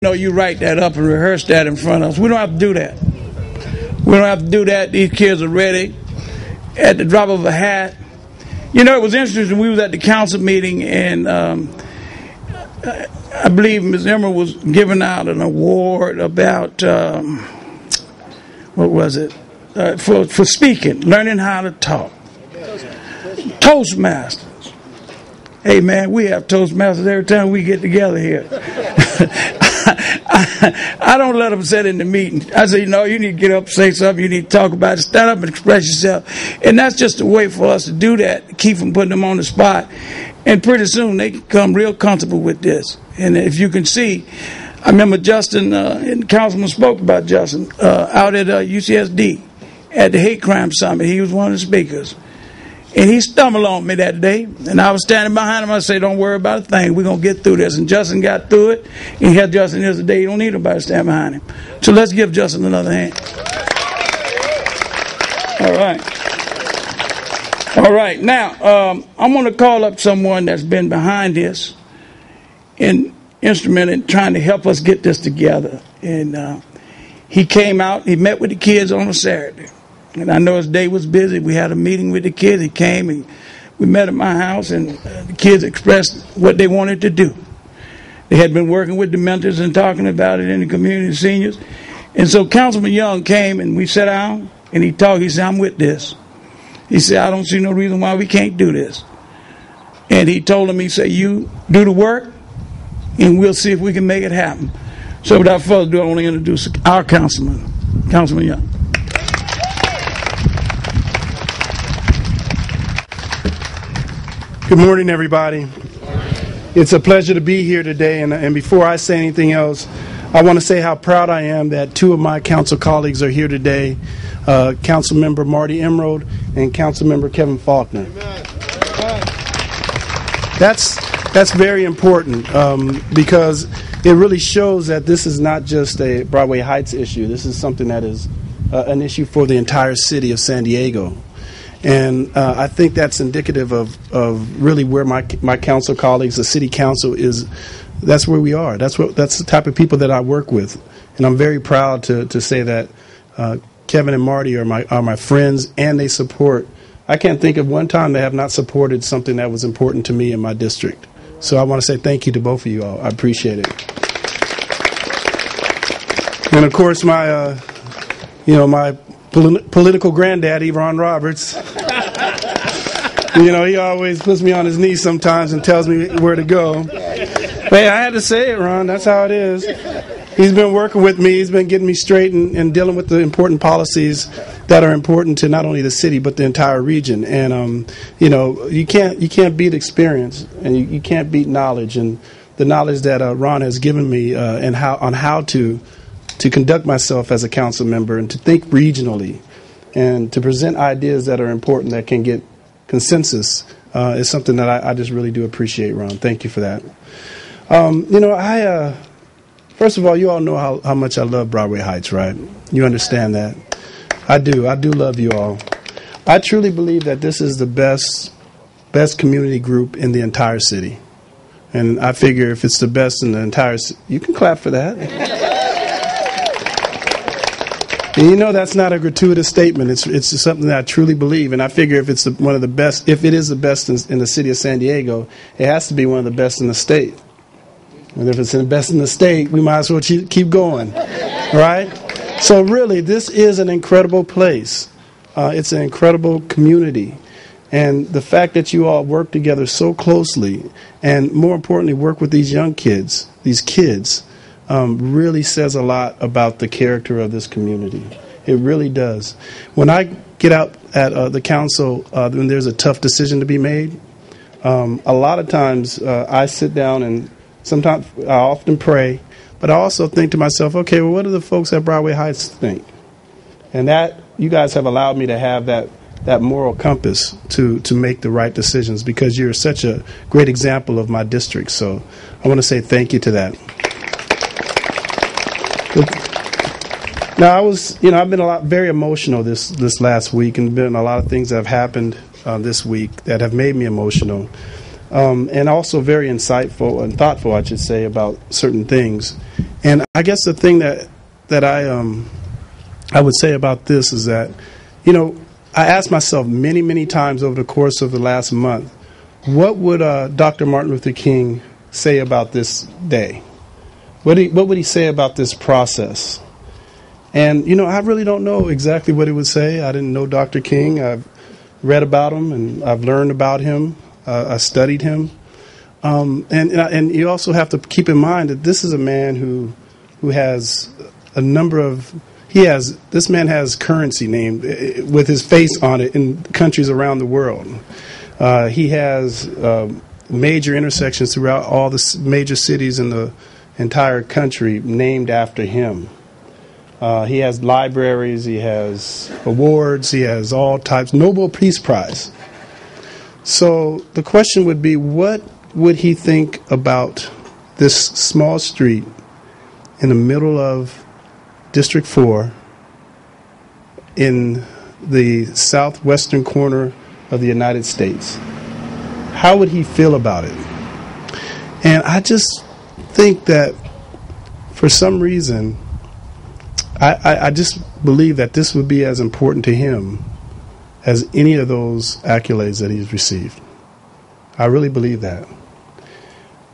No, you write that up and rehearse that in front of us. We don't have to do that. We don't have to do that. These kids are ready at the drop of a hat. You know, it was interesting. We was at the council meeting, and I believe Ms. Emerald was giving out an award about, what was it, for speaking, learning how to talk. Toastmasters. Hey, man, we have Toastmasters every time we get together here. I don't let them sit in the meeting. I say, no, you need to get up, say something, you need to talk about it, stand up and express yourself. And that's just a way for us to do that, keep from putting them on the spot. And pretty soon they become real comfortable with this. And if you can see, I remember Justin, and Councilman spoke about Justin, out at UCSD at the Hate Crime Summit. He was one of the speakers. And he stumbled on me that day, and I was standing behind him. I said, don't worry about a thing. We're going to get through this. And Justin got through it. And he had Justin the other day. You don't need nobody to stand behind him. So let's give Justin another hand. All right. All right. Now, I'm going to call up someone that's been behind this and instrumental in trying to help us get this together. And he came out. He met with the kids on a Saturday. And I know his day was busy. We had a meeting with the kids. He came and we met at my house, and the kids expressed what they wanted to do. They had been working with the mentors and talking about it in the community, seniors. And so Councilman Young came and we sat down and he talked. He said, I'm with this. He said, I don't see no reason why we can't do this. And he told him, he said, you do the work and we'll see if we can make it happen. So without further ado, I want to introduce our Councilman Young. Good morning, everybody. It's a pleasure to be here today, and before I say anything else, I want to say how proud I am that two of my council colleagues are here today, Council Member Marty Emerald and Council Member Kevin Faulkner. That's very important because it really shows that this is not just a Broadway Heights issue. This is something that is an issue for the entire city of San Diego. And I think that's indicative of really where my council colleagues, the city council is. That's where we are. That's the type of people that I work with, and I'm very proud to say that Kevin and Marty are my friends, and they support. I can't think of one time they have not supported something that was important to me in my district. So I want to say thank you to both of you all. I appreciate it. And of course, my political granddaddy, Ron Roberts. You know, he always puts me on his knees sometimes and tells me where to go. Hey, I had to say it, Ron. That's how it is. He's been working with me. He's been getting me straight and dealing with the important policies that are important to not only the city but the entire region. And you can't beat experience, and you can't beat knowledge. And the knowledge that Ron has given me and how to conduct myself as a council member and to think regionally and to present ideas that are important that can get consensus is something that I just really do appreciate, Ron. Thank you for that. First of all, you all know how much I love Broadway Heights, right? You understand that. I do love you all. I truly believe that this is the best community group in the entire city. And I figure if it's the best in the entire city, you can clap for that. And you know that's not a gratuitous statement. It's something that I truly believe, and I figure if it's one of the best, if it is the best in the city of San Diego, it has to be one of the best in the state. And if it's the best in the state, we might as well keep going, right? So really, this is an incredible place. It's an incredible community, and the fact that you all work together so closely, and more importantly, work with these young kids, really says a lot about the character of this community. It really does. When I get out at the council, when there's a tough decision to be made, a lot of times I sit down and sometimes I often pray, but I also think to myself, okay, well, what do the folks at Broadway Heights think? And that you guys have allowed me to have that moral compass to make the right decisions because you're such a great example of my district. So I want to say thank you to that. Now, I've been very emotional this last week, and been a lot of things that have happened this week that have made me emotional, and also very insightful and thoughtful, I should say, about certain things. And I guess the thing that I would say about this is that, I asked myself many, many times over the course of the last month, what would Dr. Martin Luther King say about this day? What would he say about this process? And, I really don't know exactly what he would say. I didn't know Dr. King. I've read about him, and I've learned about him. I studied him. And you also have to keep in mind that this is a man who has a number of... This man has currency named with his face on it in countries around the world. He has major intersections throughout all the major cities in the entire country named after him. He has libraries, he has awards, he has all types, Nobel Peace Prize. So the question would be, what would he think about this small street in the middle of District 4 in the southwestern corner of the United States? How would he feel about it? And I just think that for some reason, I just believe that this would be as important to him as any of those accolades that he's received. I really believe that.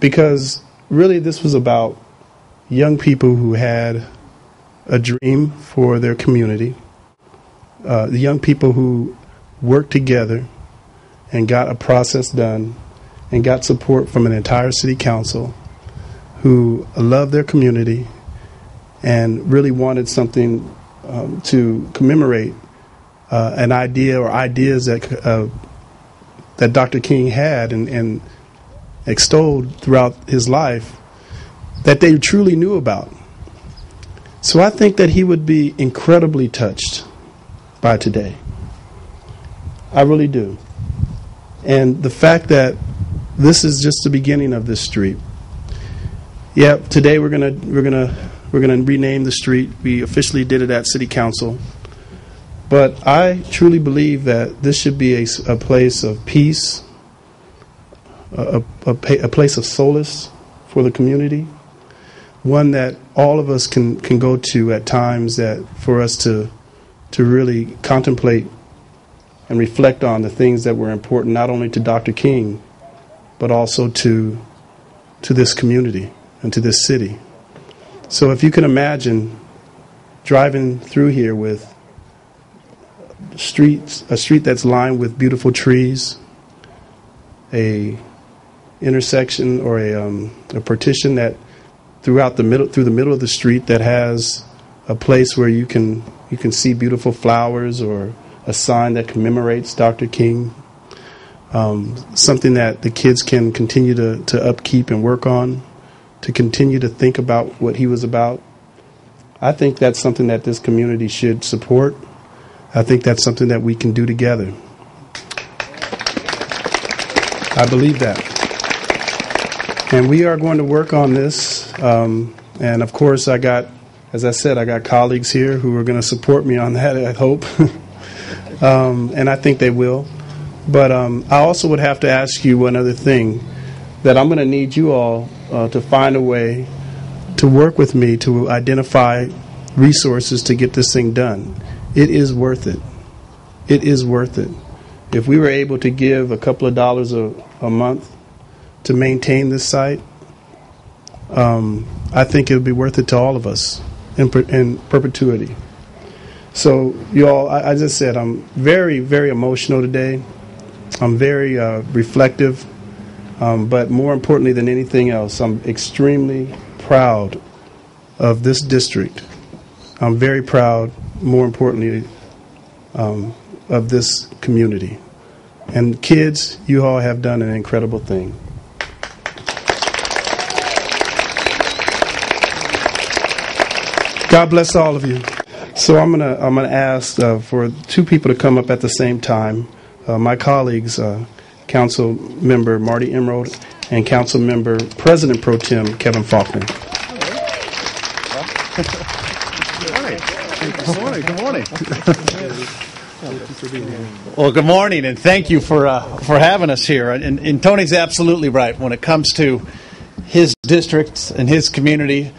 Because really this was about young people who had a dream for their community, the young people who worked together and got a process done and got support from an entire city council who loved their community and really wanted something to commemorate an idea or ideas that Dr. King had and extolled throughout his life that they truly knew about. So I think that he would be incredibly touched by today. I really do. And the fact that this is just the beginning of this street. Yeah, today we're gonna rename the street. We officially did it at City Council. But I truly believe that this should be a place of peace, a place of solace for the community, one that all of us can go to at times, that for us to really contemplate and reflect on the things that were important not only to Dr. King, but also to this community and to this city. So if you can imagine driving through here with a street that's lined with beautiful trees, a intersection or a partition that through the middle of the street that has a place where you can see beautiful flowers or a sign that commemorates Dr. King, something that the kids can continue to upkeep and work on, to continue to think about what he was about. I think that's something that this community should support. I think that's something that we can do together. I believe that. And we are going to work on this. And of course, as I said, I got colleagues here who are going to support me on that, I hope. And I think they will. But I also would have to ask you one other thing, that I'm going to need you all to find a way to work with me to identify resources to get this thing done. It is worth it. It is worth it. If we were able to give a couple of dollars a month to maintain this site, I think it would be worth it to all of us in perpetuity. So, you all, I just said, I'm very, very emotional today. I'm very reflective. But more importantly than anything else, I'm extremely proud of this district. I'm very proud, more importantly, of this community. And kids, you all have done an incredible thing. God bless all of you. So I'm gonna ask for two people to come up at the same time. My colleagues, Council Member Marty Emerald and Council Member President Pro Tem Kevin Faulkner. Good morning. Well, good morning, and thank you for having us here. And Tony's absolutely right. When it comes to his district and his community,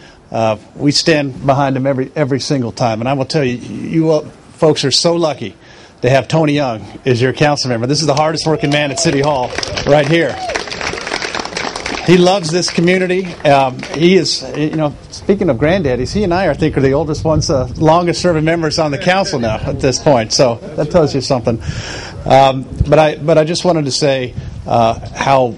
we stand behind him every single time. And I will tell you, you folks are so lucky to have Tony Young as your council member. This is the hardest working man at City Hall right here. He loves this community. He is, speaking of granddaddies, he and I, think, are the oldest ones, longest serving members on the council now at this point. So that tells you something. But I just wanted to say how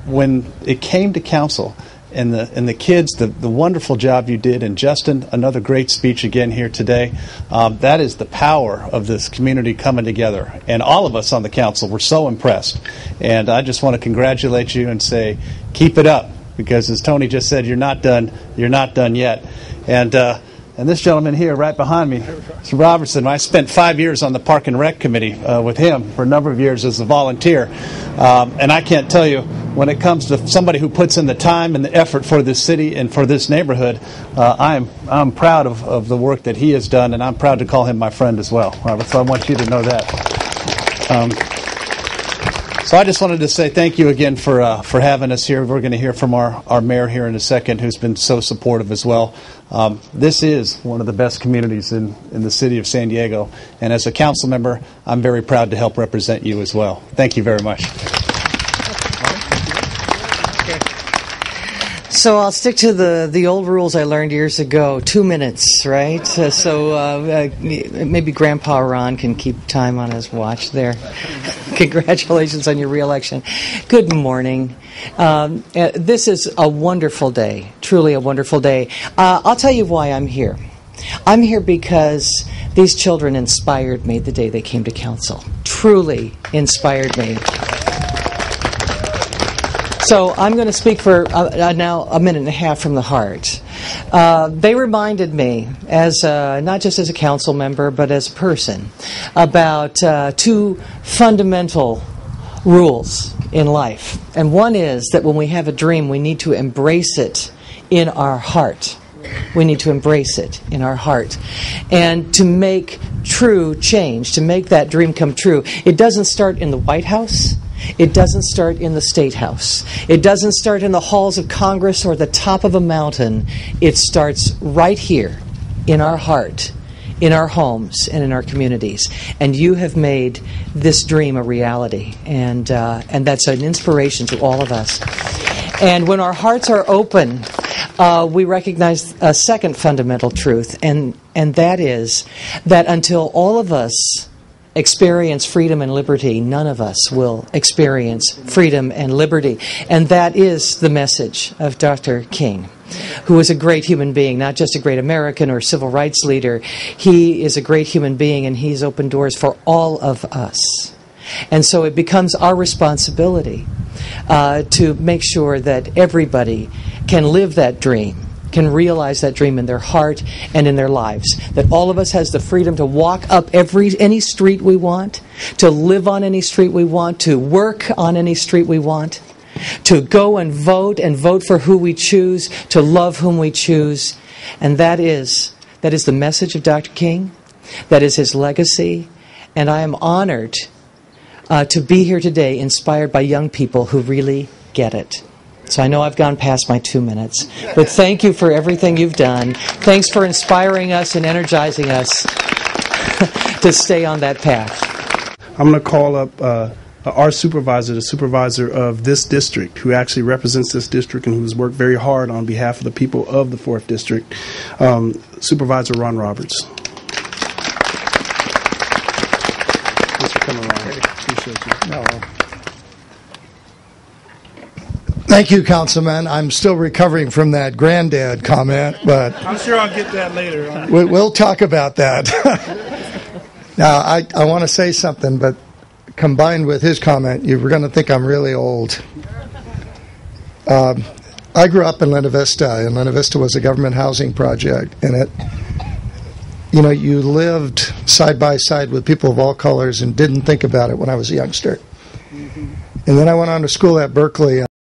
when it came to council and the kids, the wonderful job you did, and Justin, another great speech again here today. That is the power of this community coming together. And all of us on the council were so impressed. And I just want to congratulate you and say, keep it up, because as Tony just said, you're not done. You're not done yet. And this gentleman here right behind me, Mr. Robertson, I spent 5 years on the Park and Rec Committee with him for a number of years as a volunteer. And I can't tell you, when it comes to somebody who puts in the time and the effort for this city and for this neighborhood, I'm proud of the work that he has done, and I'm proud to call him my friend as well, Robert. So I want you to know that. So I just wanted to say thank you again for having us here. We're going to hear from our mayor here in a second, who's been so supportive as well. This is one of the best communities in the city of San Diego. And as a council member, I'm very proud to help represent you as well. Thank you very much. So I'll stick to the old rules I learned years ago. 2 minutes, right? So maybe Grandpa Ron can keep time on his watch there. Congratulations on your reelection. Good morning. This is a wonderful day, truly a wonderful day. I'll tell you why I'm here. I'm here because these children inspired me the day they came to council. Truly inspired me. So I'm going to speak for now a minute and a half from the heart. They reminded me, as not just as a council member, but as a person, about two fundamental rules in life. And one is that when we have a dream, we need to embrace it in our heart. We need to embrace it in our heart. And to make true change, to make that dream come true, it doesn't start in the White House. It doesn't start in the State House. It doesn't start in the halls of Congress or the top of a mountain. It starts right here in our heart, in our homes, and in our communities. And you have made this dream a reality. And that's an inspiration to all of us. And when our hearts are open, we recognize a second fundamental truth, and that is that until all of us experience freedom and liberty, none of us will experience freedom and liberty. And that is the message of Dr. King, who is a great human being, not just a great American or civil rights leader. He is a great human being, and he's opened doors for all of us. And so it becomes our responsibility to make sure that everybody can live that dream, can realize that dream in their heart and in their lives. That all of us has the freedom to walk up any street we want, to live on any street we want, to work on any street we want, to go and vote for who we choose, to love whom we choose. And that is the message of Dr. King. That is his legacy. And I am honored to be here today, inspired by young people who really get it. So I know I've gone past my 2 minutes, but thank you for everything you've done. Thanks for inspiring us and energizing us to stay on that path. I'm going to call up our supervisor, the supervisor of this district, who actually represents this district and who's worked very hard on behalf of the people of the 4th District, Supervisor Ron Roberts. Thanks for coming, Ron. Appreciate you. No. Thank you, Councilman. I'm still recovering from that granddad comment, but I'm sure I'll get that later. We'll talk about that. Now, I want to say something, but combined with his comment, you're going to think I'm really old. I grew up in Linda Vista, and Linda Vista was a government housing project, and you lived side by side with people of all colors and didn't think about it when I was a youngster. And then I went on to school at Berkeley.